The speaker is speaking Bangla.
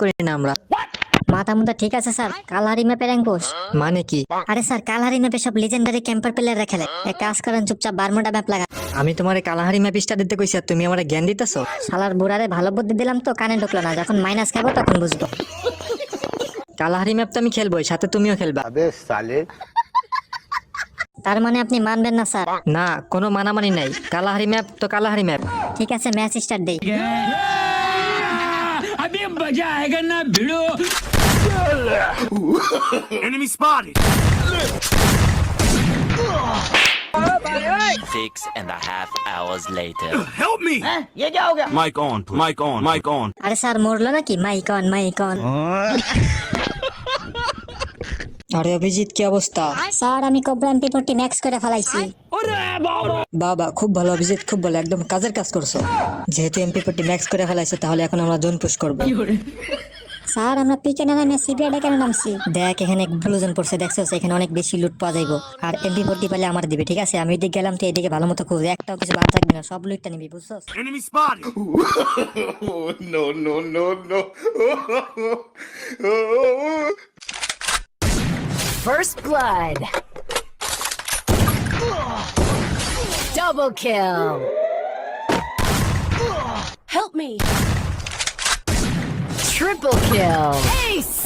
করি না আমরা। মাথা মুথা ঠিক আছে স্যার? কালহারি ম্যাপে র্যাঙ্ক পোস্ট মানে কি? আরে স্যার কালহারি ম্যাপে সব লিজেন্ডারি ক্যাম্পার প্লেয়াররা খেলে। এক কাজ করেন চুপচাপ বারমুডা ম্যাপ লাগা। আমি তোমার কালাহারি ম্যাপ স্টার দিতে কইছি আর তুমি আমার জ্ঞান দিতেছো? শালার বুড়ারে ভালো বুদ্ধি দিলাম তো কানে ঢুকলো না, যখন মাইনাস খাবো তখন বুঝবো। কালাহারি ম্যাপ তো আমি খেলবোই, সাথে তুমিও খেলবা। अबे साले। তার মানে আপনি মানবেন না স্যার? না, কোনো মানামানি নাই, কালাহারি ম্যাপ তো কালাহারি ম্যাপ। ঠিক আছে ম্যাচ স্টার্ট দেই। अभी मजा आएगा ना भिड़ो। Enemy spotted. 6.5 hours later. Help me. ये क्या हो गया? Mic on. Mic on. Mic on. আরে স্যার মরলো নাকি? Mic on mic on. আরে অভিজিৎ কি অবস্থা? স্যার আমি কোবরা এমপি40 ম্যাক্স করে ফেলাইছি। বাবা খুব ভালো অভিজিৎ, খুব ভালো, একদম কাজের কাজ করছো। যেহেতু এমপি40 ম্যাক্স করে ফেলাইছো তাহলে এখন আমরা জোন পুশ করবো। স্যার আমরা পিকে না নামে সিবিআইডে কেন নামছি? দেখ এখানে ব্লুজন পড়ছে, দেখছো এখানে অনেক বেশি লুট পাওয়া যাইবো। আর এমপি40 পেলে আমার দিবে, ঠিক আছে? আমি এদিকে গেলাম, তো এদিকে ভালো মতো খুঁজ, একটাও কিছু বাদ রাখবি না, সব লুটটা নিবি, বুঝছো? Enemy spotted. No, no, no, no. First blood. Double kill. Help me. Triple kill. Ace.